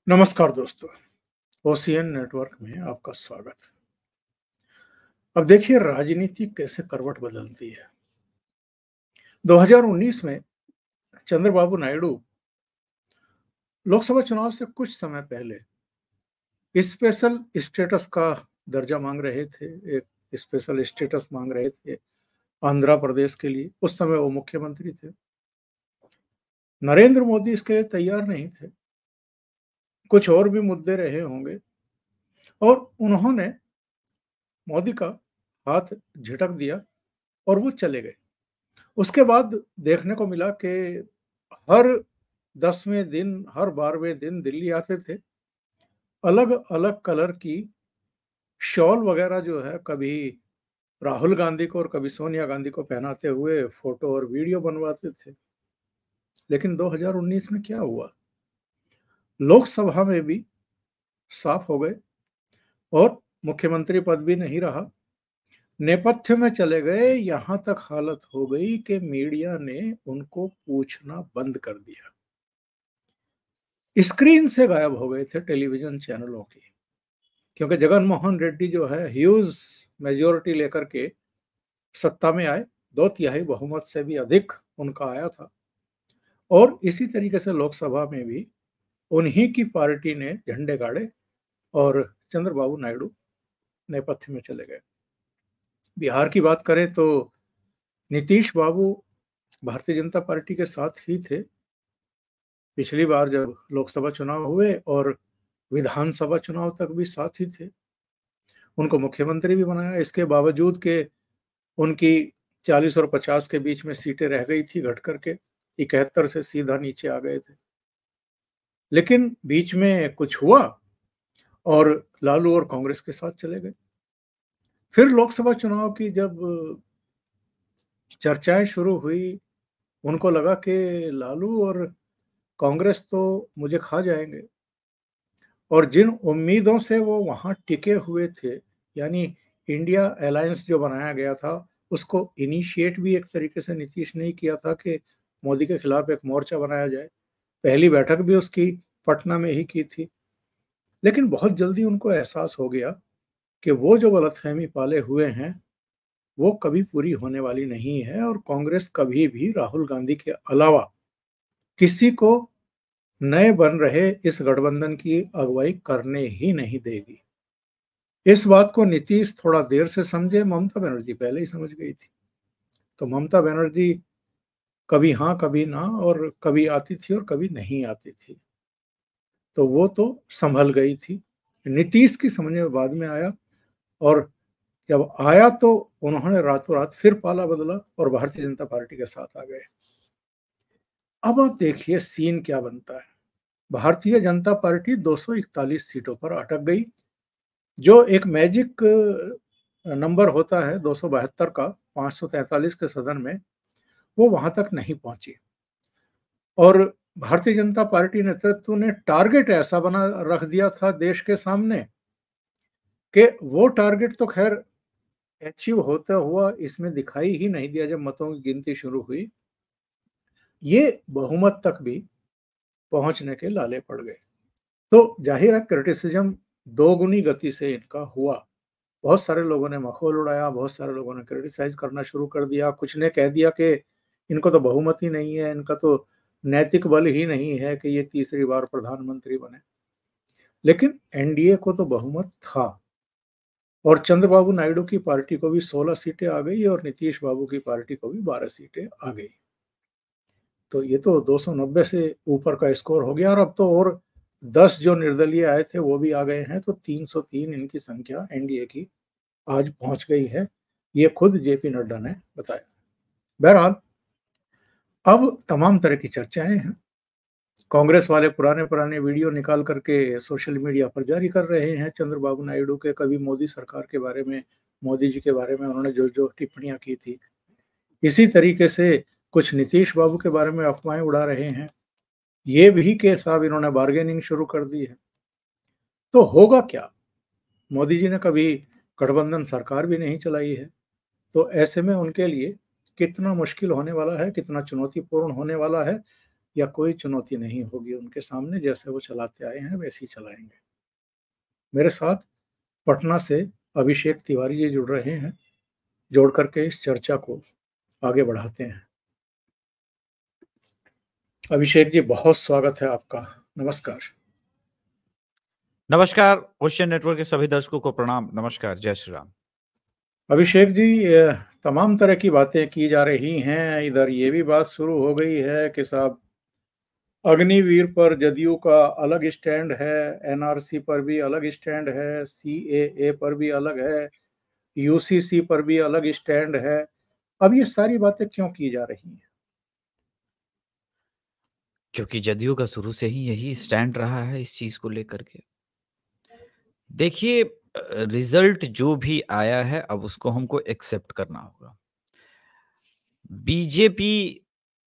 नमस्कार दोस्तों, OCN network में आपका स्वागत। अब देखिए राजनीति कैसे करवट बदलती है। 2019 में चंद्रबाबू नायडू लोकसभा चुनाव से कुछ समय पहले स्पेशल स्टेटस का दर्जा मांग रहे थे, एक स्पेशल स्टेटस मांग रहे थे आंध्र प्रदेश के लिए। उस समय वो मुख्यमंत्री थे। नरेंद्र मोदी इसके लिए तैयार नहीं थे। कुछ और भी मुद्दे रहे होंगे और उन्होंने मोदी का हाथ झटक दिया और वो चले गए। उसके बाद देखने को मिला कि हर 10वें दिन, हर 12वें दिन दिल्ली आते थे। अलग-अलग कलर की शॉल वगैरह जो है, कभी राहुल गांधी को और कभी सोनिया गांधी को पहनाते हुए फोटो और वीडियो बनवाते थे। लेकिन 2019 में क्या हुआ? लोकसभा में भी साफ हो गए और मुख्यमंत्री पद भी नहीं रहा। नेपथ्य में चले गए, यहाँ तक हालत हो गई कि मीडिया ने उनको पूछना बंद कर दिया। स्क्रीन से गायब हो गए थे टेलीविजन चैनलों की, क्योंकि जगन मोहन रेड्डी जो है ह्यूज मेजोरिटी लेकर के सत्ता में आए। 2/3 बहुमत से भी अधिक उनका आया था और इसी तरीके से लोकसभा में भी उन्हीं की पार्टी ने झंडे गाड़े और चंद्रबाबू नायडू नेपथ्य में चले गए। बिहार की बात करें तो नीतीश बाबू भारतीय जनता पार्टी के साथ ही थे पिछली बार जब लोकसभा चुनाव हुए, और विधानसभा चुनाव तक भी साथ ही थे। उनको मुख्यमंत्री भी बनाया, इसके बावजूद कि उनकी 40 और 50 के बीच में सीटें रह गई थी, घट करके 71 से सीधा नीचे आ गए थे। लेकिन बीच में कुछ हुआ और लालू और कांग्रेस के साथ चले गए। फिर लोकसभा चुनाव की जब चर्चाएं शुरू हुई, उनको लगा कि लालू और कांग्रेस तो मुझे खा जाएंगे, और जिन उम्मीदों से वो वहां टिके हुए थे, यानी इंडिया अलायंस जो बनाया गया था, उसको इनिशिएट भी एक तरीके से नीतीश ने ही किया था कि मोदी के खिलाफ एक मोर्चा बनाया जाए। पहली बैठक भी उसकी पटना में ही की थी। लेकिन बहुत जल्दी उनको एहसास हो गया कि वो जो गलतफहमी पाले हुए हैं वो कभी पूरी होने वाली नहीं है, और कांग्रेस कभी भी राहुल गांधी के अलावा किसी को नए बन रहे इस गठबंधन की अगुवाई करने ही नहीं देगी। इस बात को नीतीश थोड़ा देर से समझे, ममता बनर्जी पहले ही समझ गई थी। तो ममता बनर्जी कभी हाँ कभी ना, और कभी आती थी और कभी नहीं आती थी। तो वो तो संभल गई थी। नीतीश की समझ में बाद में आया, और जब आया तो उन्होंने रातों रात फिर पाला बदला और भारतीय जनता पार्टी के साथ आ गए। अब आप देखिए सीन क्या बनता है। भारतीय जनता पार्टी 241 सीटों पर अटक गई, जो एक मैजिक नंबर होता है 272 का, 543 के सदन में, वो वहां तक नहीं पहुंची। और भारतीय जनता पार्टी नेतृत्व ने टारगेट ऐसा बना रख दिया था देश के सामने कि वो टारगेट तो खैर अचीव होता हुआ इसमें दिखाई ही नहीं दिया। जब मतों की गिनती शुरू हुई, ये बहुमत तक भी पहुंचने के लाले पड़ गए। तो जाहिर है क्रिटिसिज्म दोगुनी गति से इनका हुआ। बहुत सारे लोगों ने मखौल उड़ाया, बहुत सारे लोगों ने क्रिटिसाइज करना शुरू कर दिया। कुछ ने कह दिया कि इनको तो बहुमत ही नहीं है, इनका तो नैतिक बल ही नहीं है कि ये तीसरी बार प्रधानमंत्री बने। लेकिन एनडीए को तो बहुमत था, और चंद्रबाबू नायडू की पार्टी को भी 16 सीटें आ गई और नीतीश बाबू की पार्टी को भी 12 सीटें आ गई। तो ये तो 290 से ऊपर का स्कोर हो गया, और अब तो और 10 जो निर्दलीय आए थे वो भी आ गए हैं। तो 303 इनकी संख्या एनडीए की आज पहुंच गई है, ये खुद जेपी नड्डा ने बताया। बहरहाल अब तमाम तरह की चर्चाएं हैं। कांग्रेस वाले पुराने वीडियो निकाल करके सोशल मीडिया पर जारी कर रहे हैं चंद्रबाबू नायडू के। कभी मोदी सरकार के बारे में, मोदी जी के बारे में उन्होंने जो जो टिप्पणियां की थी, इसी तरीके से कुछ नीतीश बाबू के बारे में अफवाहें उड़ा रहे हैं। ये भी कि साहब इन्होंने बार्गेनिंग शुरू कर दी है। तो होगा क्या? मोदी जी ने कभी गठबंधन सरकार भी नहीं चलाई है। तो ऐसे में उनके लिए कितना मुश्किल होने वाला है, कितना चुनौतीपूर्ण होने वाला है, या कोई चुनौती नहीं होगी उनके सामने, जैसे वो चलाते आए हैं वैसे ही चलाएँगे। मेरे साथ पटना से अभिषेक तिवारी जी जुड़ रहे हैं, जोड़ कर के इस चर्चा को आगे बढ़ाते हैं। अभिषेक जी, बहुत स्वागत है आपका। नमस्कार। नमस्कार, ओशियन नेटवर्क के सभी दर्शकों को प्रणाम। नमस्कार, जय श्री राम। अभिषेक जी, तमाम तरह की बातें की जा रही हैं। इधर ये भी बात शुरू हो गई है कि साहब अग्निवीर पर जदयू का अलग स्टैंड है, एनआरसी पर भी अलग स्टैंड है, सीएए पर भी अलग है, यूसीसी पर भी अलग स्टैंड है। अब ये सारी बातें क्यों की जा रही हैं? क्योंकि जदयू का शुरू से ही यही स्टैंड रहा है इस चीज को लेकर के। देखिए, रिजल्ट जो भी आया है अब उसको हमको एक्सेप्ट करना होगा। बीजेपी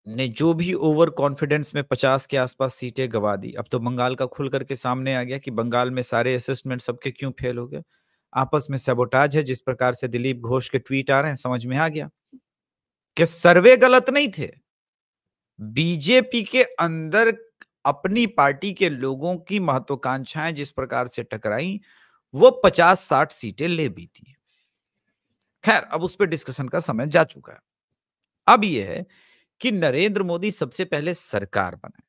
ने जो भी ओवर कॉन्फिडेंस में 50 के आसपास सीटें गवा दी। अब तो बंगाल का खुल करके सामने आ गया कि बंगाल में सारे असेसमेंट सबके क्यों फेल हो गए। आपस में सैबोटाज है। जिस प्रकार से दिलीप घोष के ट्वीट आ रहे हैं, समझ में आ गया कि सर्वे गलत नहीं थे। बीजेपी के अंदर अपनी पार्टी के लोगों की महत्वाकांक्षाएं जिस प्रकार से टकराई, वो 50-60 सीटें ले भी थी। खैर, अब उस पर डिस्कशन का समय जा चुका है। अब यह है कि नरेंद्र मोदी सबसे पहले सरकार बनाए,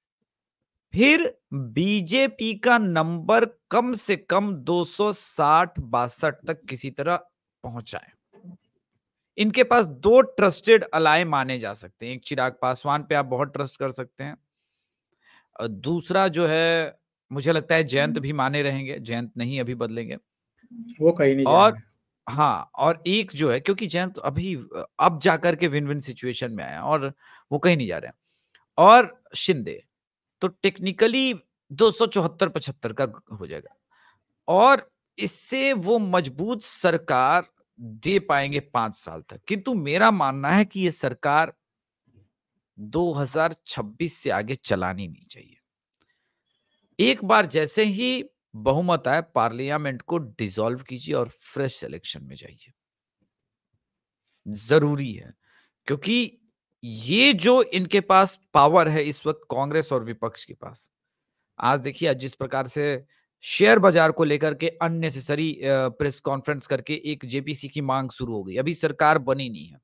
फिर बीजेपी का नंबर कम से कम 260-62 तक किसी तरह पहुंचाए। इनके पास दो ट्रस्टेड अलाय माने जा सकते हैं। एक चिराग पासवान पे आप बहुत ट्रस्ट कर सकते हैं। दूसरा जो है, मुझे लगता है जयंत भी माने रहेंगे। जयंत नहीं अभी बदलेंगे। वो कहीं नहीं और जाएंगे। हाँ, और एक जो है, क्योंकि जयंत अभी अब जाकर के विन विन सिचुएशन में आया और वो कहीं नहीं जा रहे हैं। और शिंदे तो टेक्निकली 274-75 का हो जाएगा और इससे वो मजबूत सरकार दे पाएंगे 5 साल तक। किंतु मेरा मानना है कि ये सरकार 2026 से आगे चलानी नहीं चाहिए। एक बार जैसे ही बहुमत आए, पार्लियामेंट को डिसॉल्व कीजिए और फ्रेश इलेक्शन में जाइए। जरूरी है, क्योंकि ये जो इनके पास पावर है इस वक्त कांग्रेस और विपक्ष के पास। आज देखिए, जिस प्रकार से शेयर बाजार को लेकर के अननेसेसरी प्रेस कॉन्फ्रेंस करके एक जेपीसी की मांग शुरू हो गई। अभी सरकार बनी नहीं है।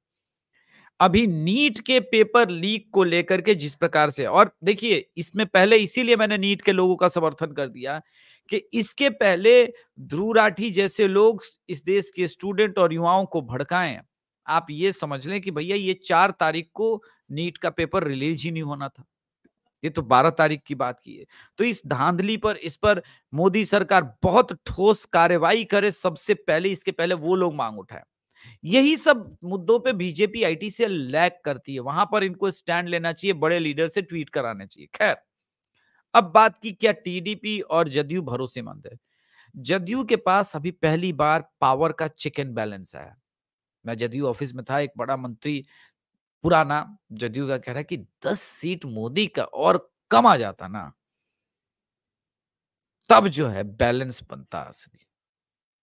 अभी नीट के पेपर लीक को लेकर के जिस प्रकार से, और देखिए इसमें पहले इसीलिए मैंने नीट के लोगों का समर्थन कर दिया कि इसके पहले ध्रुव राठी जैसे लोग इस देश के स्टूडेंट और युवाओं को भड़काएं। आप ये समझ लें कि भैया ये 4 तारीख को नीट का पेपर रिलीज ही नहीं होना था। ये तो 12 तारीख की बात की है। तो इस धांधली पर, इस पर मोदी सरकार बहुत ठोस कार्रवाई करे। सबसे पहले, इसके पहले वो लोग मांग उठाए। यही सब मुद्दों पे बीजेपी आईटी से लैग करती है। वहां पर इनको स्टैंड लेना चाहिए, बड़े लीडर से ट्वीट कराने चाहिए। खैर, अब बात की क्या टीडीपी और जदयू भरोसेमंद है। जदयू के पास अभी पहली बार पावर का चेक एंड बैलेंस आया। मैं जदयू ऑफिस में था, एक बड़ा मंत्री पुराना जदयू का कह रहा है कि 10 सीट मोदी का और कम आ जाता ना, तब जो है बैलेंस बनता असली।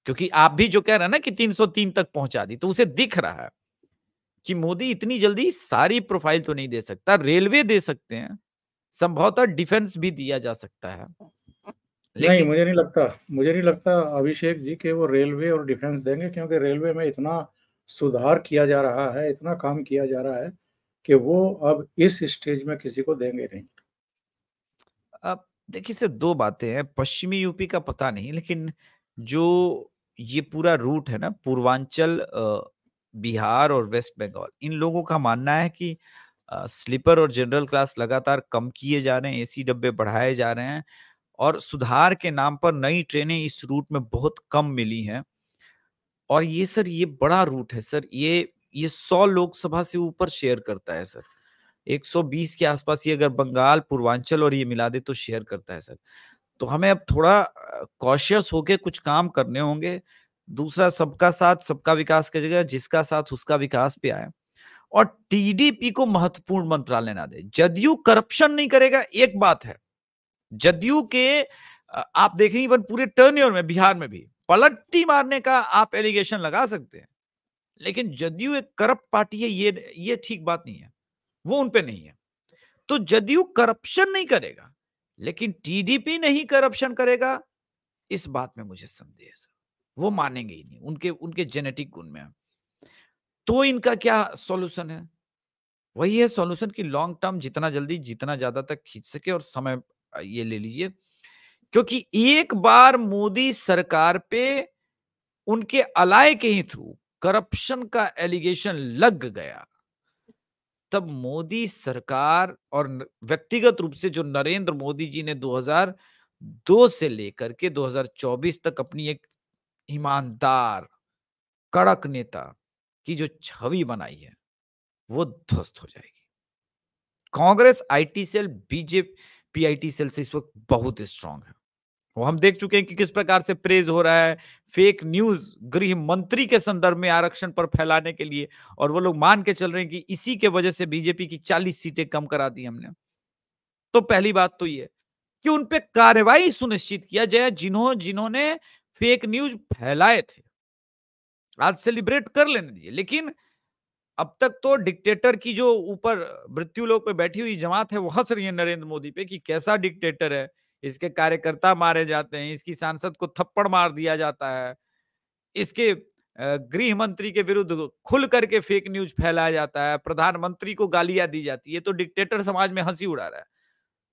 क्योंकि आप भी जो कह रहे हैं ना कि 303 तक पहुंचा दी, तो उसे दिख रहा है कि मोदी इतनी जल्दी सारी प्रोफाइल तो नहीं दे सकता। रेलवे दे सकते हैं, संभवतः डिफेंस भी दिया जा सकता है, नहीं, लेकिन मुझे नहीं लगता अभिषेक जी कि वो रेलवे और डिफेंस देंगे, क्योंकि रेलवे में इतना सुधार किया जा रहा है, इतना काम किया जा रहा है कि वो अब इस स्टेज में किसी को देंगे नहीं। अब देखिए, इससे दो बातें हैं। पश्चिमी यूपी का पता नहीं, लेकिन जो ये पूरा रूट है ना, पूर्वांचल, बिहार और वेस्ट बंगाल, इन लोगों का मानना है कि स्लीपर और जनरल क्लास लगातार कम किए जा रहे हैं, एसी डब्बे बढ़ाए जा रहे हैं और सुधार के नाम पर नई ट्रेनें इस रूट में बहुत कम मिली हैं। और ये सर, ये बड़ा रूट है सर। ये 100 लोकसभा से ऊपर शेयर करता है सर। 120 के आसपास ये अगर बंगाल, पूर्वांचल और ये मिला दे तो शेयर करता है सर। तो हमें अब थोड़ा कॉशियस होके कुछ काम करने होंगे। दूसरा, सबका साथ सबका विकास की जगह जिसका साथ उसका विकास पे आए और टीडीपी को महत्वपूर्ण मंत्रालय ना दे। जदयू करप्शन नहीं करेगा, एक बात है। जदयू के आप देखेंगे इवन पूरे टर्नओवर में, बिहार में भी पलट्टी मारने का आप एलिगेशन लगा सकते हैं, लेकिन जदयू एक करप्ट पार्टी है, ये ठीक बात नहीं है। वो उन पे नहीं है। तो जदयू करप्शन नहीं करेगा, लेकिन टीडीपी नहीं करप्शन करेगा, इस बात में मुझे संदेह है सर। वो मानेंगे ही नहीं, उनके उनके जेनेटिक गुण में है। तो इनका क्या सॉल्यूशन है? वही है सॉल्यूशन कि लॉन्ग टर्म जितना जल्दी जितना ज्यादा तक खींच सके और समय ये ले लीजिए, क्योंकि एक बार मोदी सरकार पे उनके अलाय के ही थ्रू करप्शन का एलिगेशन लग गया, तब मोदी सरकार और व्यक्तिगत रूप से जो नरेंद्र मोदी जी ने 2002 से लेकर के 2024 तक अपनी एक ईमानदार कड़क नेता की जो छवि बनाई है, वो ध्वस्त हो जाएगी। Congress IT cell BJP IT cell से इस वक्त बहुत स्ट्रांग है। वो हम देख चुके हैं कि किस प्रकार से प्रेज हो रहा है फेक न्यूज गृह मंत्री के संदर्भ में आरक्षण पर फैलाने के लिए, और वो लोग मान के चल रहे हैं कि इसी के वजह से बीजेपी की 40 सीटें कम करा दी हमने। तो पहली बात तो ये कि उन पे कार्रवाई सुनिश्चित किया जाए जिन्होंने फेक न्यूज फैलाए थे। आज सेलिब्रेट कर लेने दीजिए, लेकिन अब तक तो डिक्टेटर की जो ऊपर मृत्यु लोक पे बैठी हुई जमात है वो हंस रही है नरेंद्र मोदी पे कि कैसा डिक्टेटर है, इसके कार्यकर्ता मारे जाते हैं, इसकी सांसद को थप्पड़ मार दिया जाता है, इसके गृह मंत्री के विरुद्ध खुल करके फेक न्यूज फैलाया जाता है, प्रधानमंत्री को गालियां दी जाती है, तो डिक्टेटर समाज में हंसी उड़ा रहा है।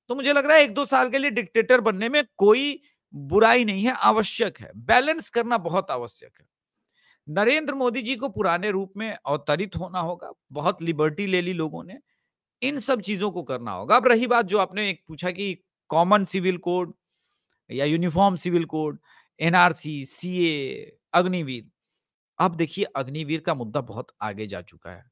तो मुझे लग रहा है 1-2 साल के लिए डिक्टेटर बनने में कोई बुराई नहीं है, आवश्यक है, बैलेंस करना बहुत आवश्यक है। नरेंद्र मोदी जी को पुराने रूप में अवतरित होना होगा, बहुत लिबर्टी ले ली लोगों ने, इन सब चीजों को करना होगा। अब रही बात जो आपने एक पूछा कि कॉमन सिविल कोड या uniform civil code, NRC, CA, Agniveer. अब देखिए अग्निवीर का मुद्दा बहुत आगे जा चुका है।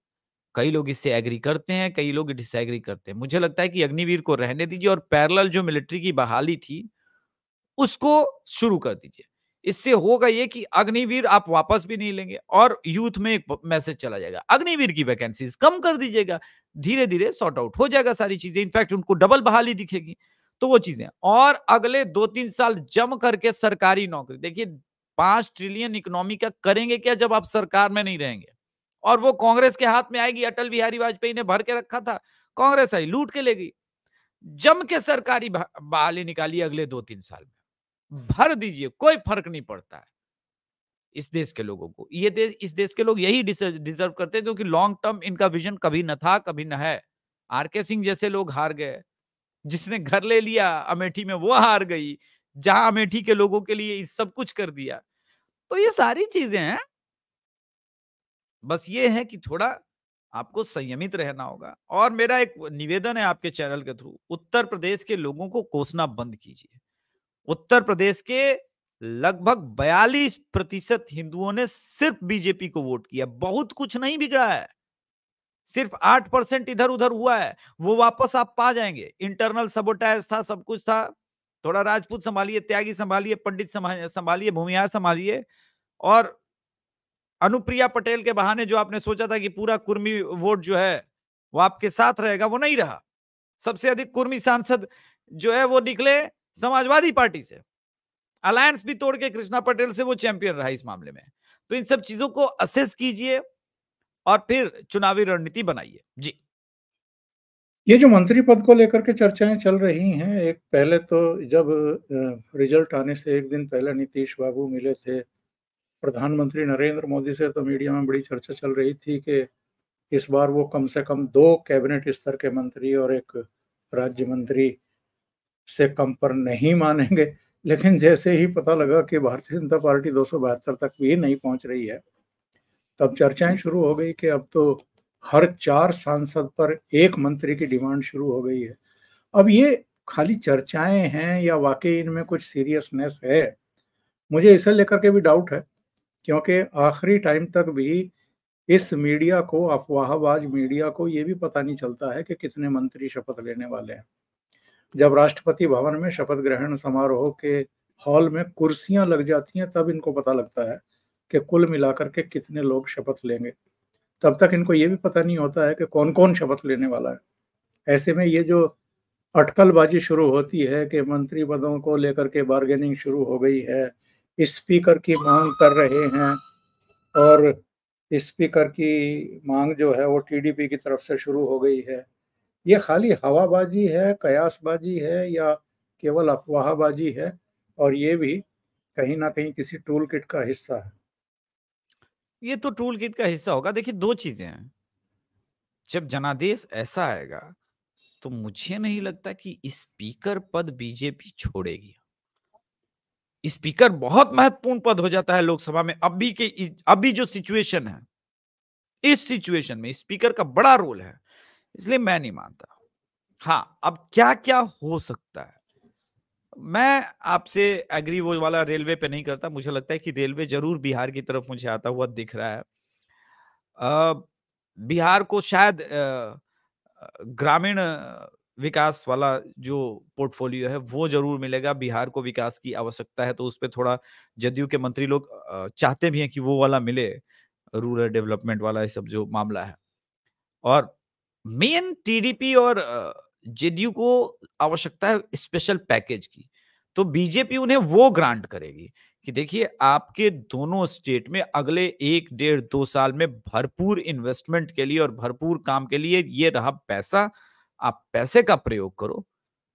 कई लोग इससे एग्री करते हैं, कई लोग डिसएग्री करते हैं। मुझे लगता है कि अग्निवीर को रहने दीजिए और पैरेलल जो मिलिट्री की बहाली थी, उसको शुरू कर दीजिए। इससे होगा ये कि अग्निवीर आप वापस भी नहीं लेंगे और यूथ में एक मैसेज चला जाएगा। अग्निवीर की वैकेंसीज कम कर दीजिएगा, धीरे-धीरे सॉर्ट आउट हो जाएगा सारी चीजें। इनफैक्ट उनको डबल बहाली दिखेगी। तो वो चीजें और अगले 2-3 साल जम करके सरकारी नौकरी देखिए 5 ट्रिलियन इकोनॉमी का करेंगे क्या जब आप सरकार में नहीं रहेंगे? और वो कांग्रेस के हाथ में आएगी। अटल बिहारी वाजपेयी ने भर के रखा था, कांग्रेस आई लूट के ले गई। जम के सरकारी बहाली निकालिए अगले 2-3 साल में। भर दीजिए, कोई फर्क नहीं पड़ता है इस देश के लोगों को। इस देश के लोग यही डिजर्व करते हैं, क्योंकि लॉन्ग टर्म इनका विजन कभी न था, कभी न है। आरके सिंह जैसे लोग हार गए, जिसने घर ले लिया अमेठी में वो हार गई, जहां अमेठी के लोगों के लिए सब कुछ कर दिया। तो ये सारी चीजें हैं, बस ये है कि थोड़ा आपको संयमित रहना होगा। और मेरा एक निवेदन है आपके चैनल के थ्रू, उत्तर प्रदेश के लोगों को कोसना बंद कीजिए। उत्तर प्रदेश के लगभग 42% हिंदुओं ने सिर्फ बीजेपी को वोट किया। बहुत कुछ नहीं बिगड़ा है, सिर्फ 8% इधर उधर हुआ है, वो वापस आप पा जाएंगे। इंटरनल सबोटाइज था, सब कुछ था। थोड़ा राजपूत संभालिए, त्यागी संभालिए, पंडित संभालिए, भूमिहार संभालिए। और अनुप्रिया पटेल के बहाने जो आपने सोचा था कि पूरा कुर्मी वोट जो है वो आपके साथ रहेगा, वो नहीं रहा। सबसे अधिक कुर्मी सांसद जो है वो निकले समाजवादी पार्टी से। अलायंस भी तोड़ के कृष्णा पटेल से वो चैंपियन रहा इस मामले में। तो इन सब चीजों को असेस कीजिए और फिर चुनावी रणनीति बनाइए। जी। ये जो मंत्री पद को लेकर के चर्चाएं चल रही हैं, एक पहले तो जब रिजल्ट आने से एक दिन पहले नीतीश बाबू मिले थे प्रधानमंत्री नरेंद्र मोदी से, तो मीडिया में बड़ी चर्चा चल रही थी कि इस बार वो कम से कम 2 कैबिनेट स्तर के मंत्री और 1 राज्य मंत्री से कम पर नहीं मानेंगे। लेकिन जैसे ही पता लगा कि भारतीय जनता पार्टी 272 तक भी नहीं पहुंच रही है, तब चर्चाएं शुरू हो गई कि अब तो हर 4 सांसद पर 1 मंत्री की डिमांड शुरू हो गई है। अब ये खाली चर्चाएं हैं या वाकई इनमें कुछ सीरियसनेस है? मुझे इसे लेकर के भी डाउट है, क्योंकि आखिरी टाइम तक भी इस मीडिया को, अफवाहबाज मीडिया को ये भी पता नहीं चलता है कि कितने मंत्री शपथ लेने वाले हैं। जब राष्ट्रपति भवन में शपथ ग्रहण समारोह के हॉल में कुर्सियां लग जाती हैं, तब इनको पता लगता है कि कुल मिलाकर के कितने लोग शपथ लेंगे। तब तक इनको ये भी पता नहीं होता है कि कौन-कौन शपथ लेने वाला है। ऐसे में ये जो अटकलबाजी शुरू होती है कि मंत्री पदों को लेकर के बार्गेनिंग शुरू हो गई है, स्पीकर की मांग कर रहे हैं और स्पीकर की मांग जो है वो टीडीपी की तरफ से शुरू हो गई है। ये खाली हवाबाजी है, कयासबाजी है या केवल अफवाहबाजी है, और ये भी कहीं न कहीं किसी टूल किट का हिस्सा है? ये तो टूल किट का हिस्सा होगा। देखिए 2 चीज़ें हैं, जब जनादेश ऐसा आएगा, तो मुझे नहीं लगता कि स्पीकर पद बीजेपी छोड़ेगी। स्पीकर बहुत महत्वपूर्ण पद हो जाता है लोकसभा में अभी जो सिचुएशन है, इस सिचुएशन में स्पीकर का बड़ा रोल है, इसलिए मैं नहीं मानता। हाँ, अब क्या-क्या हो सकता है? मैं आपसे एग्री वो वाला रेलवे पे नहीं करता, मुझे लगता है कि रेलवे ज़रूर बिहार की तरफ मुझे आता हुआ दिख रहा है। अ, बिहार को शायद ग्रामीण विकास वाला जो पोर्टफोलियो है वो ज़रूर मिलेगा। बिहार को विकास की आवश्यकता है, तो उसपे थोड़ा जदयू के मंत्री लोग चाहते भी हैं कि वो वाला मिले, रूरल डेवलपमेंट वाला ये सब जो मामला है। और मेन टीडीपी और जेडीयू को आवश्यकता है स्पेशल पैकेज की, तो बीजेपी उन्हें वो ग्रांट करेगी कि देखिए आपके दोनों स्टेट में अगले 1 डेढ़ 2 साल में भरपूर इन्वेस्टमेंट के लिए और भरपूर काम के लिए ये रहा पैसा, आप पैसे का प्रयोग करो,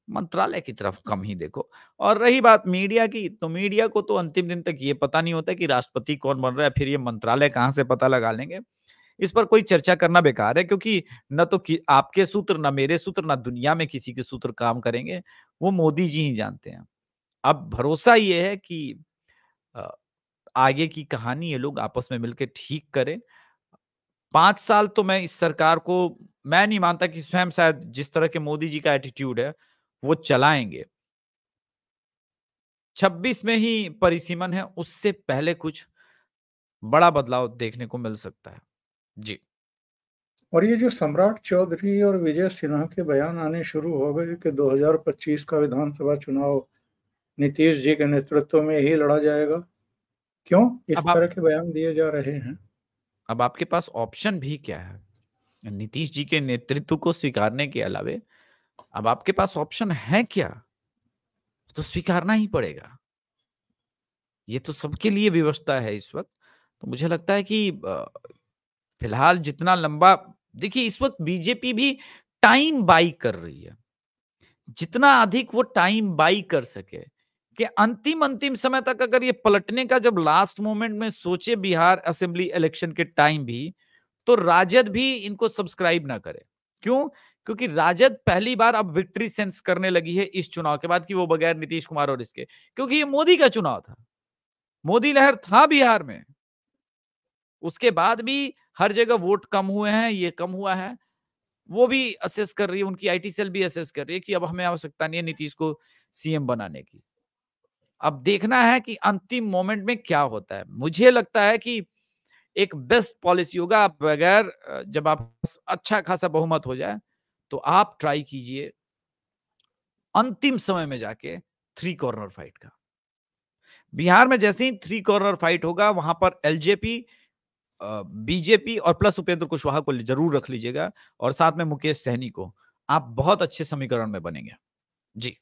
मंत्रालय की तरफ कम ही देखो। और रही बात मीडिया की, तो मीडिया को तो अंतिम दिन तक ये पता नहीं होता कि राष्ट्रपति कौन बन रहा है, फिर ये मंत्रालय कहाँ से पता लगा लेंगे। इस पर कोई चर्चा करना बेकार है, क्योंकि न तो कि आपके सूत्र, ना मेरे सूत्र, ना दुनिया में किसी के सूत्र काम करेंगे। वो मोदी जी ही जानते हैं। अब भरोसा ये है कि अ, आगे की कहानी ये लोग आपस में मिलके ठीक करें। 5 साल तो मैं इस सरकार को मैं नहीं मानता कि स्वयं शायद जिस तरह के मोदी जी का एटीट्यूड है, वो चलाएँगे। 26 में ही परिसीमन है, उससे पहले कुछ बड़ा बदलाव देखने को मिल सकता है। जी। और ये जो सम्राट चौधरी और विजय सिन्हा के बयान आने शुरू हो गए कि 2025 का विधानसभा चुनाव नीतीश जी के नेतृत्व में ही लड़ा जाएगा, क्यों इस अब तरह आप के बयान दिए जा रहे हैं? अब आपके पास ऑप्शन भी क्या है? नीतीश जी के नेतृत्व को स्वीकारने के अलावे अब आपके पास ऑप्शन है क्या? तो स्वीकारना ही पड़ेगा। ये तो सबके लिए व्यवस्था है इस वक़्त। तो मुझे लगता है कि फिलहाल जितना लंबा देखिए इस वक़्त बीजेपी भी टाइम बाय कर रही है। जितना अधिक वो टाइम बाय कर सके, कि अंतिम समय तक अगर ये पलटने का जब लास्ट मोमेंट में सोचे बिहार असेंबली इलेक्शन के टाइम भी, तो राजद भी इनको सब्सक्राइब ना करे। क्यों? क्योंकि राजद पहली बार अब विक्ट्री सेंस करने लगी है इस चुनाव के बाद कि वो बगैर नीतीश कुमार और इसके, क्योंकि ये मोदी का चुनाव था। मोदी लहर था बिहार में। उसके बाद भी हर जगह वोट कम हुए हैं, ये कम हुआ है। वो भी असेस कर रही है, उनकी आईटी सेल भी असेस कर रही है कि अब हमें आवश्यकता नहीं है नीतीश को सीएम बनाने की। अब देखना है कि अंतिम मोमेंट में क्या होता है। मुझे लगता है कि एक बेस्ट पॉलिसी होगा, आप बगैर जब आप अच्छा खासा बहुमत हो जाए, तो आप ट्राई कीजिए अंतिम समय में जाके थ्री कॉर्नर फाइट का। बिहार में जैसे ही थ्री कॉर्नर फाइट होगा, वहां पर एलजेपी, बीजेपी और प्लस उपेंद्र कुशवाहा को जरूर रख लीजिएगा और साथ में मुकेश सहनी को। आप बहुत अच्छे समीकरण में बनेंगे। जी।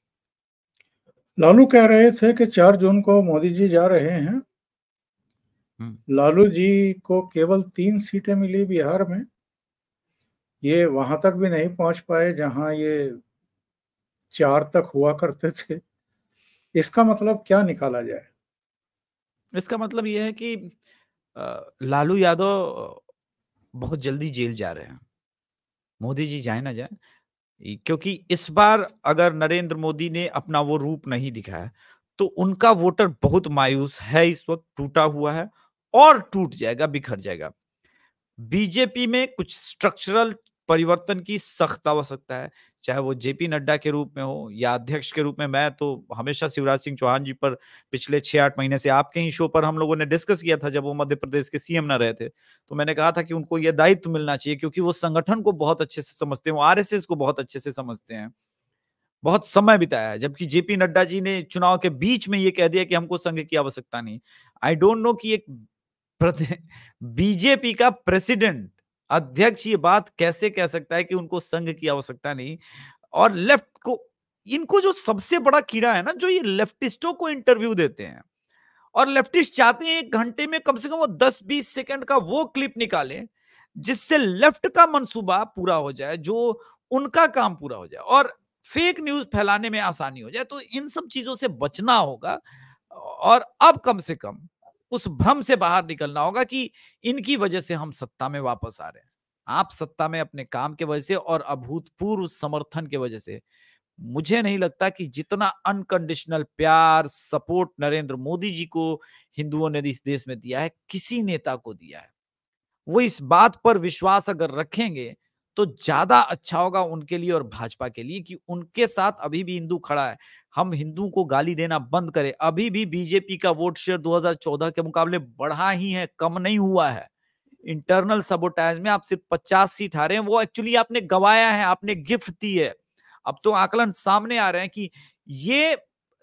लालू कह रहे थे कि 4 जून को मोदी जी जा रहे हैं। हम्म। लालू जी को केवल 3 सीटें मिली बिहार में। ये वहां तक भी नहीं पहुंच पाए जहां ये 4 तक हुआ करते थे। इसका मतलब क्या निकाला जाए? इसका मतलब यह है कि लालू यादव बहुत जल्दी जेल जा रहे हैं। मोदी जी जाए ना जाए, क्योंकि इस बार अगर नरेंद्र मोदी ने अपना वो रूप नहीं दिखाया, तो उनका वोटर बहुत मायूस है, इस वक्त टूटा हुआ है और टूट जाएगा, बिखर जाएगा। बीजेपी में कुछ स्ट्रक्चरल परिवर्तन की सख्त आवश्यकता है, चाहे वो जेपी नड्डा के रूप में हो या अध्यक्ष के रूप में। मैं तो हमेशा शिवराज सिंह चौहान जी पर पिछले 6-8 महीने से आपके ही शो पर हम लोगों ने डिस्कस किया था, जब वो मध्य प्रदेश के सीएम ना रहे थे, तो मैंने कहा था कि उनको यह दायित्व मिलना चाहिए, क्योंकि वो संगठन को बहुत अच्छे से समझते हैं, वो आरएसएस को बहुत अच्छे से समझते हैं, बहुत समय बिताया है। जबकि जेपी नड्डा जी ने चुनाव के बीच में ये कह दिया कि हमको संघ की आवश्यकता नहीं। आई डोंट नो कि एक बीजेपी का प्रेसिडेंट, अध्यक्ष ये बात कैसे कह सकता है कि उनको संघ की आवश्यकता नहीं। और लेफ्ट को, इनको जो सबसे बड़ा कीड़ा है ना, जो ये लेफ्टिस्टों को इंटरव्यू देते हैं और लेफ्टिस्ट चाहते हैं 1 घंटे में कम से कम वो 10-20 सेकंड का वो क्लिप निकालें जिससे लेफ्ट का मंसूबा पूरा हो जाए, जो उनका काम पूरा हो जाए और फेक न्यूज फैलाने में आसानी हो जाए। तो इन सब चीजों से बचना होगा और अब कम से कम उस भ्रम से बाहर निकलना होगा कि इनकी वजह से हम सत्ता में वापस आ रहे हैं। आप सत्ता में अपने काम के वजह से और अभूतपूर्व समर्थन के वजह से, मुझे नहीं लगता कि जितना अनकंडीशनल प्यार सपोर्ट नरेंद्र मोदी जी को हिंदुओं ने इस देश में दिया है, किसी नेता को दिया है। वो इस बात पर विश्वास अगर रखेंगे तो ज्यादा अच्छा होगा उनके लिए और भाजपा के लिए कि उनके साथ अभी भी हिंदू खड़ा है। हम हिंदू को गाली देना बंद करें। अभी भी बीजेपी का वोट शेयर 2014 के मुकाबले बढ़ा ही है, कम नहीं हुआ है। इंटरनल सबोटाइज में आप सिर्फ 50 सीट हारे हैं, वो एक्चुअली आपने गवाया है, आपने गिफ्ट दी है। अब तो आकलन सामने आ रहे हैं कि ये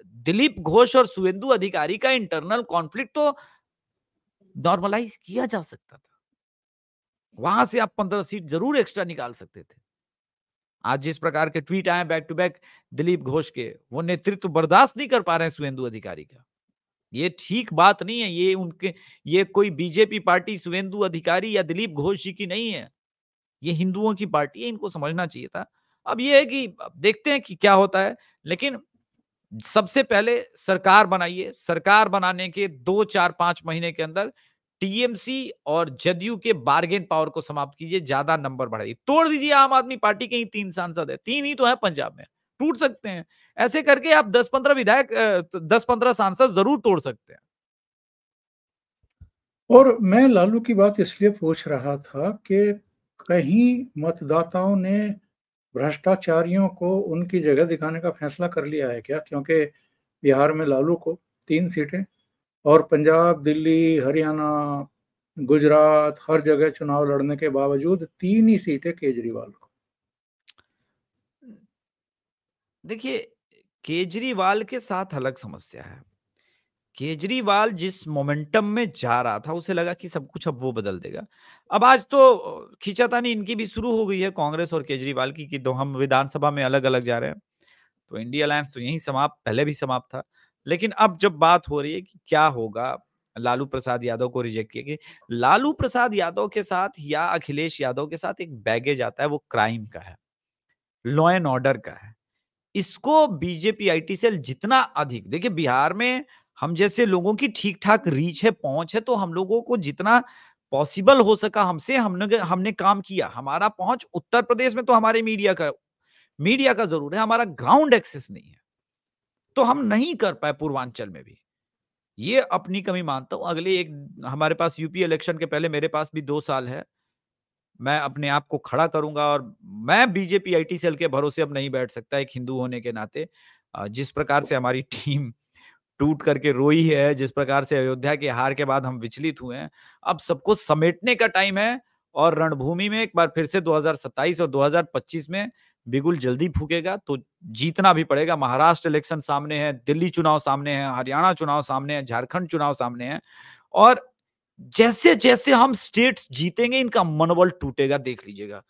दिलीप घोष और शुवेंदु अधिकारी का इंटरनल कॉन्फ्लिक्ट तो नॉर्मलाइज किया जा सकता था। वहां से आप 15 सीट जरूर एक्स्ट्रा निकाल सकते थे। आज जिस प्रकार के ट्वीट आए back to back Dilip Ghosh के, वो नेतृत्व बर्दाश्त नहीं कर पा रहे हैं शुवेंदु अधिकारी का। ये ठीक बात नहीं है। ये कोई बीजेपी पार्टी शुवेंदु अधिकारी या दिलीप घोष जी की नहीं है। ये हिंदुओं की पार्टी है, इनको समझना चाहिए था। अब ये है कि अब देखते हैं कि क्या होता है। लेकिन सबसे पहले सरकार बनाइए। सरकार बनाने के 2, 4, 5 महीने के अंदर टीएमसी और जदयू के बार्गेन पावर को समाप्त कीजिए, ज्यादा नंबर बढ़ाइए, तोड़ दीजिए। आम आदमी पार्टी के ही 3 सांसद है, 3 ही तो है पंजाब में, टूट सकते हैं। ऐसे करके आप 10-15 विधायक 10-15 सांसद जरूर तोड़ सकते हैं। और मैं लालू की बात इसलिए पूछ रहा था कि कहीं मतदाताओं ने भ्रष्टाचारियों को उनकी जगह दिखाने का फैसला कर लिया है क्या? क्योंकि बिहार में लालू को 3 सीटें और पंजाब, दिल्ली, हरियाणा, गुजरात हर जगह चुनाव लड़ने के बावजूद 3 ही सीटें केजरीवाल को। देखिए, केजरीवाल के साथ अलग समस्या है। केजरीवाल जिस मोमेंटम में जा रहा था, उसे लगा कि सब कुछ अब वो बदल देगा। अब आज तो खींचातानी इनकी भी शुरू हो गई है, कांग्रेस और केजरीवाल की, कि दो हम विधानसभा में अलग-अलग जा रहे हैं। तो इंडिया अलायंस तो यहीं समाप्त, पहले भी समाप्त था। लेकिन अब जब बात हो रही है कि क्या होगा, लालू प्रसाद यादव को रिजेक्ट किया गया। लालू प्रसाद यादव के साथ या अखिलेश यादव के साथ एक बैगेज आता है, वो क्राइम का है, लॉ एंड ऑर्डर का है। इसको बीजेपी आईटी सेल जितना अधिक, देखिए बिहार में हम जैसे लोगों की ठीक-ठाक रीच है, पहुंच है, तो हम लोगों को जितना पॉसिबल हो सका हमसे हमने हमने काम किया। हमारा पहुंच उत्तर प्रदेश में तो हमारे मीडिया का जरूर है, हमारा ग्राउंड एक्सेस नहीं है, तो हम नहीं कर पाए पूर्वांचल में भी। ये अपनी कमी मानता हूं। अगले एक हमारे पास यूपी इलेक्शन के पहले मेरे पास भी 2 साल है। मैं अपने आप को खड़ा करूंगा और मैं बीजेपी आईटी सेल के भरोसे अब नहीं बैठ सकता एक हिंदू होने के नाते। जिस प्रकार से हमारी टीम टूट करके रोई है, जिस प्रकार से अयोध्या की हार के बाद हम विचलित हुए हैं, अब सबको समेटने का टाइम है और रणभूमि में एक बार फिर से 2027 और 2025 में बिगुल जल्दी फूकेगा, तो जीतना भी पड़ेगा। महाराष्ट्र इलेक्शन सामने है, दिल्ली चुनाव सामने है, हरियाणा चुनाव सामने है, झारखंड चुनाव सामने है और जैसे-जैसे हम स्टेट्स जीतेंगे, इनका मनोबल टूटेगा, देख लीजिएगा।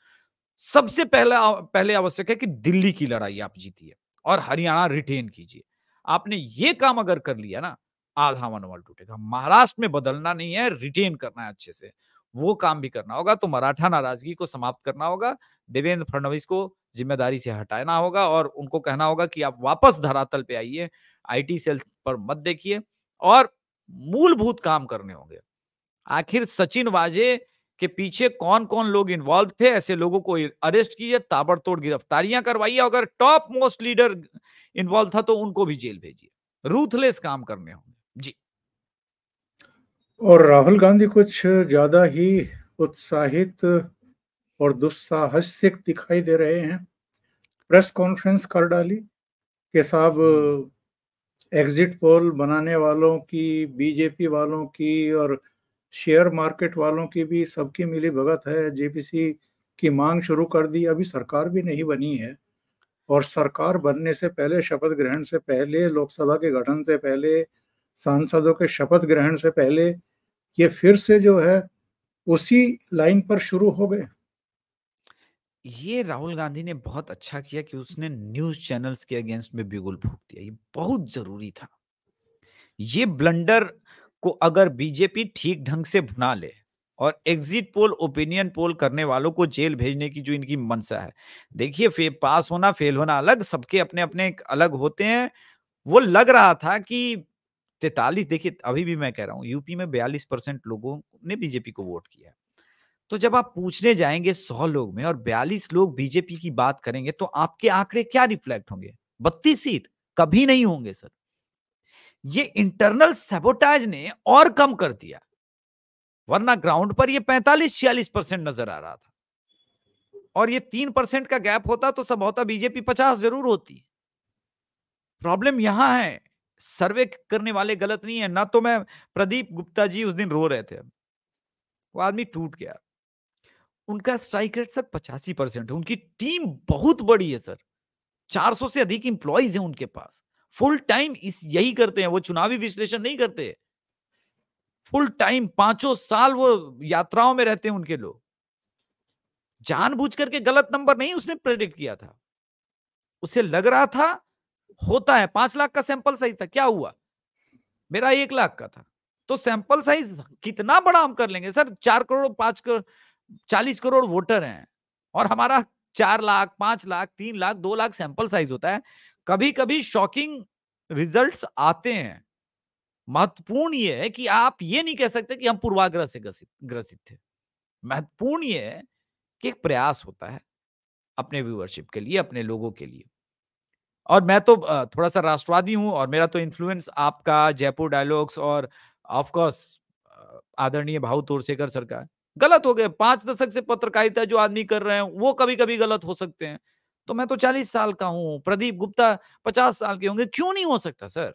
सबसे पहले आवश्यक है कि दिल्ली की लड़ाई आप जीतिए और हरियाणा रिटेन कीजिए। आपने ये काम अगर कर लिया ना, आधा मनोबल टूटेगा। महाराष्ट्र में बदलना नहीं है, रिटेन करना है अच्छे से। वो काम भी करना होगा, तो मराठा नाराजगी को समाप्त करना होगा। देवेंद्र फडणवीस को जिम्मेदारी से हटाना होगा और उनको कहना होगा कि आप वापस धरातल पे आइए, आईटी सेल पर मत देखिए और मूलभूत काम करने होंगे। आखिर सचिन वाजे के पीछे कौन-कौन लोग इन्वॉल्व थे, ऐसे लोगों को अरेस्ट कीजिए, ताबड़तोड़ गिरफ्तारियां करवाइए। अगर टॉप मोस्ट लीडर इन्वॉल्व था तो उनको भी जेल भेजिए। रूथलेस काम करने होंगे। जी। और राहुल गांधी कुछ ज़्यादा ही उत्साहित और दुस्साहसिक दिखाई दे रहे हैं। प्रेस कॉन्फ्रेंस कर डाली कि साहब एग्जिट पोल बनाने वालों की, बीजेपी वालों की और शेयर मार्केट वालों की भी सबकी मिलीभगत है। जेपीसी की मांग शुरू कर दी। अभी सरकार भी नहीं बनी है और सरकार बनने से पहले, शपथ ग्रहण से पहले, लोकसभा के गठन से पहले, सांसदों के शपथ ग्रहण से पहले ये फिर से जो है उसी लाइन पर शुरू हो गए। ये राहुल गांधी ने बहुत अच्छा किया कि उसने न्यूज़ चैनल्स के अगेंस्ट में बिगुल फूँक दिया। ये बहुत ज़रूरी था। ये ब्लंडर को अगर बीजेपी ठीक ढंग से भुना ले, और एग्जिट पोल, ओपिनियन पोल करने वालों को जेल भेजने की जो इनकी मंशा है। देखिए, पास होना फेल होना अलग, सबके अपने अपने अलग होते हैं। वो लग रहा था कि 43, देखिए अभी भी मैं कह रहा हूँ यूपी में 42% लोगों ने बीजेपी को वोट किया। तो जब आप पूछने जाएंगे 100 लोग में और 42 लोग बीजेपी की बात करेंगे तो आपके आंकड़े क्या रिफ्लेक्ट होंगे? 32 सीट कभी नहीं होंगे सर। ये इंटरनल सैबोटाज ने और कम कर दिया, वरना ग्राउंड पर ये 45-46% नजर आ रहा था और ये 3% का गैप होता तो संभवतः बीजेपी 50 जरूर होती। प्रॉब्लम यहां है, सर्वे करने वाले गलत नहीं है ना। तो मैं, प्रदीप गुप्ता जी उस दिन रो रहे थे, वो आदमी टूट गया। उनका स्ट्राइक रेट सर 85% है, उनकी टीम बहुत बड़ी है सर, 400 से अधिक इंप्लॉइज हैं उनके पास, फुल टाइम इस यही करते हैं, वो चुनावी विश्लेषण नहीं करते, फुल टाइम 5 साल वो यात्राओं में रहते हैं उनके लोग। जानबूझ करके गलत नंबर नहीं उसने प्रेडिक्ट किया था, उसे लग रहा था होता है। 5 लाख का सैंपल साइज था, क्या हुआ? मेरा 1 लाख का था। तो सैंपल साइज कितना बड़ा हम कर लेंगे सर? 4 करोड़ 5 करोड़ 40 करोड़ वोटर हैं और हमारा 4 लाख 5 लाख 3 लाख 2 लाख सैंपल साइज होता है। कभी कभी शॉकिंग रिजल्ट्स आते हैं। महत्वपूर्ण ये है कि आप ये नहीं कह सकते कि हम पूर्वाग्रह से ग्रसित थे। महत्वपूर्ण ये है कि एक प्रयास होता है अपने व्यूअरशिप के लिए, अपने लोगों के लिए। और मैं तो थोड़ा-सा राष्ट्रवादी हूँ और मेरा तो इन्फ्लुएंस आपका, जयपुर डायलॉग्स और ऑफ कोर्स आदरणीय भाऊ तोरसेकर सर का है। गलत हो गए, 5 दशक से पत्रकारिता जो आदमी कर रहे हैं, वो कभी-कभी गलत हो सकते हैं। तो मैं तो 40 साल का हूँ, प्रदीप गुप्ता 50 साल के होंगे, क्यों नहीं हो सकता सर?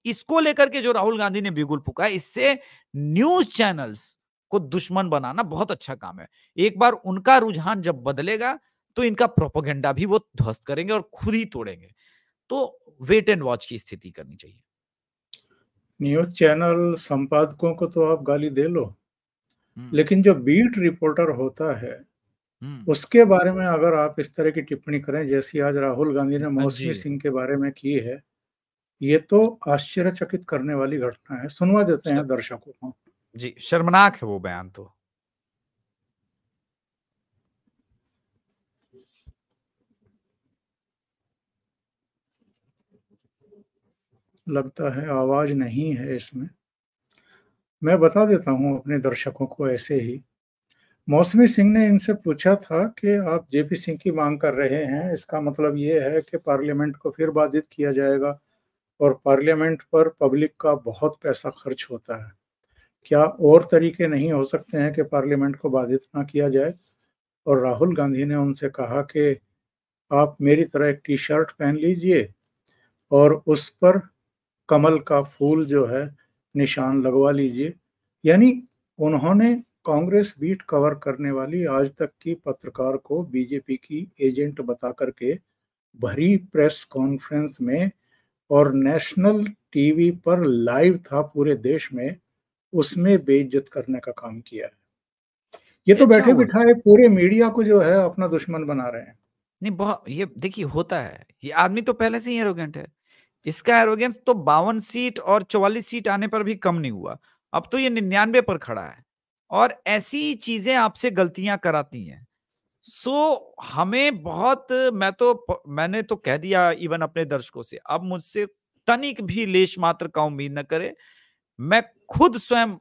इसको लेकर के जो राहुल गांधी ने बिगुल फूँका है, इससे न्यूज़ चैनल्स को दुश्मन बनाना बहुत अच्छा काम है। एक बार उनका रुझान जब बदलेगा, तो इनका प्रोपेगेंडा भी वो ध्वस्त करेंगे और खुद ही तोड़ेंगे। तो वेट एंड वॉच की स्थिति करनी चाहिए। न्यूज़ चैनल संपादकों को तो आप गाली दे लो, हुँ, लेकिन जो बीट रिपोर्टर होता है, हुँ। उसके बारे में अगर आप इस तरह की टिप्पणी करें, जैसी आज राहुल गांधी ने जी। मौसमी सिंह के बारे में की है, ये तो आश्चर्यचकित करने वाली घटना है। सुनवा देते श हैं दर्शकों को। जी, शर्मनाक है वो बयान तो। लगता है आवाज़ नहीं है इसमें। मैं बता देता हूँ अपने दर्शकों को ऐसे ही। मौसमी सिंह ने इनसे पूछा था कि आप जेपी सिंह की मांग कर रहे हैं, इसका मतलब ये है कि पार्लियामेंट को फिर बाधित किया जाएगा और पार्लियामेंट पर पब्लिक का बहुत पैसा खर्च होता है। क्या और तरीके नहीं हो सकते हैं कि पार्लियामेंट को बाधित ना किया जाए? और राहुल गांधी ने उनसे कहा कि आप मेरी तरह एक टी-शर्ट पहन लीजिए और उस पर कमल का फूल जो है निशान लगवा लीजिए। यानी उन्होंने कांग्रेस बीट कवर करने वाली आज तक की पत्रकार को बीजेपी की एजेंट बता करके भरी प्रेस कॉन्फ्रेंस में और नेशनल टीवी पर लाइव था पूरे देश में, उसमें बेइज्जत करने का काम किया है। ये ये तो अच्छा हुआ सर। बैठे-बिठाए पूरे मीडिया को जो है अपना दुश्मन बना रहे हैं। नहीं, ये देखिए होता है। ये आदमी तो पहले से ही एरोगेंट है। इसका एरोगेंस तो 52 सीट और 44 सीट आने पर भी कम नहीं हुआ। अब तो ये 99 पर खड़ा है और ऐसी चीज़ें आपसे गलतियाँ कराती हैं। हमें बहुत, मैंने तो कह दिया इवन अपने दर्शकों से, अब मुझसे तनिक भी लेश मात्र का उम्मीद न करे। मैं खुद स्वयं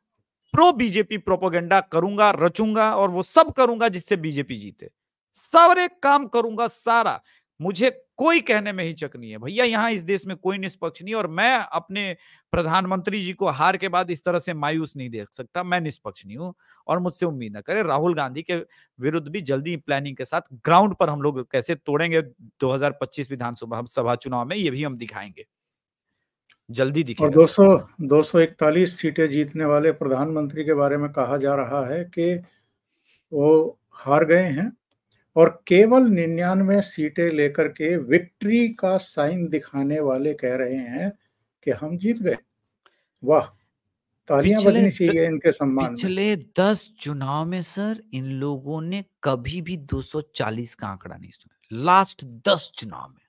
प्रो बीजेपी प्रोपेगेंडा करूंगा, रचूंगा और वो सब करूंगा जिससे बीजेपी जीते। सारे काम करूंगा सारा। मुझे कोई कहने में हिचक नहीं है भैया, यहां इस देश में कोई निष्पक्ष नहीं, और मैं अपने प्रधानमंत्री जी को हार के बाद इस तरह से मायूस नहीं देख सकता। मैं निष्पक्ष नहीं हूं और मुझसे उम्मीद ना करे। राहुल गांधी के विरुद्ध भी जल्दी प्लानिंग के साथ ग्राउंड पर हम लोग कैसे तोड़ेंगे 2025 विधानसभा सभा चुनाव में, ये भी हम दिखाएंगे। जल्दी और दिखेगा सब। 241 सीटें जीतने वाले प्रधानमंत्री के बारे में कहा जा रहा है कि वो हार गए हैं और केवल 99 सीटें लेकर के विक्ट्री का साइन दिखाने वाले कह रहे हैं कि हम जीत गए। वाह! तालियां पिछले बजनी द, चाहिए इनके सम्मान में। पिछले 10 चुनाव में सर इन लोगों ने कभी भी 240 का आंकड़ा नहीं सुना, लास्ट 10 चुनाव में।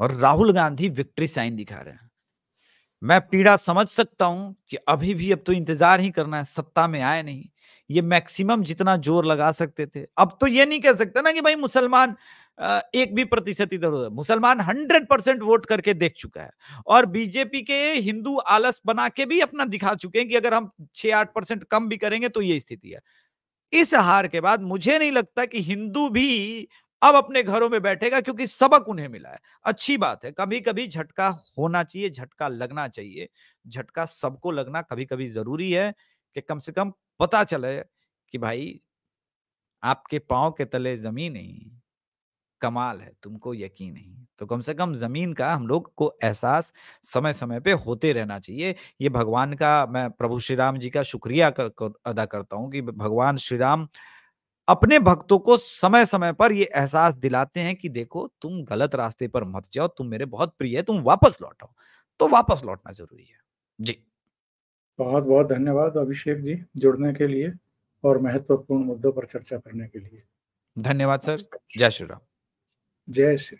और राहुल गांधी विक्ट्री साइन दिखा रहे हैं। मैं पीड़ा समझ सकता हूं कि अभी भी अब तो इंतजार ही करना है, सत्ता में आए नहीं। ये मैक्सिमम जितना जोर लगा सकते थे, अब तो ये नहीं कह सकते ना कि भाई मुसलमान 1 भी प्रतिशत इधर-उधर, मुसलमान 100% वोट करके देख चुका है और बीजेपी के हिंदू आलस बना के भी अपना दिखा चुके हैं कि अगर हम 6-8% कम भी करेंगे तो ये स्थिति है। इस हार के बाद मुझे नहीं लगता कि हिंदू भी अब अपने घरों में बैठेगा, क्योंकि सबक उन्हें मिला है। अच्छी बात है, कभी-कभी झटका होना चाहिए, झटका लगना चाहिए। झटका सबको लगना कभी-कभी ज़रूरी है कि कम से कम पता चले कि भाई आपके पाँव के तले ज़मीन नहीं, कमाल है, तुमको यकीन नहीं। तो कम से कम ज़मीन का हम लोग को एहसास समय-समय पे होते रहना चाहिए। ये भगवान का, मैं प्रभु श्री राम जी का शुक्रिया कर अदा करता हूँ कि भगवान श्री राम अपने भक्तों को समय-समय पर ये एहसास दिलाते हैं कि देखो तुम गलत रास्ते पर मत जाओ, तुम मेरे बहुत प्रिय है, तुम वापस लौट आओ। तो वापस लौटना ज़रूरी है। जी, बहुत-बहुत धन्यवाद अभिषेक जी जुड़ने के लिए और महत्वपूर्ण मुद्दों पर चर्चा करने के लिए। धन्यवाद सर। नमस्कार। जय श्री राम। जय श्री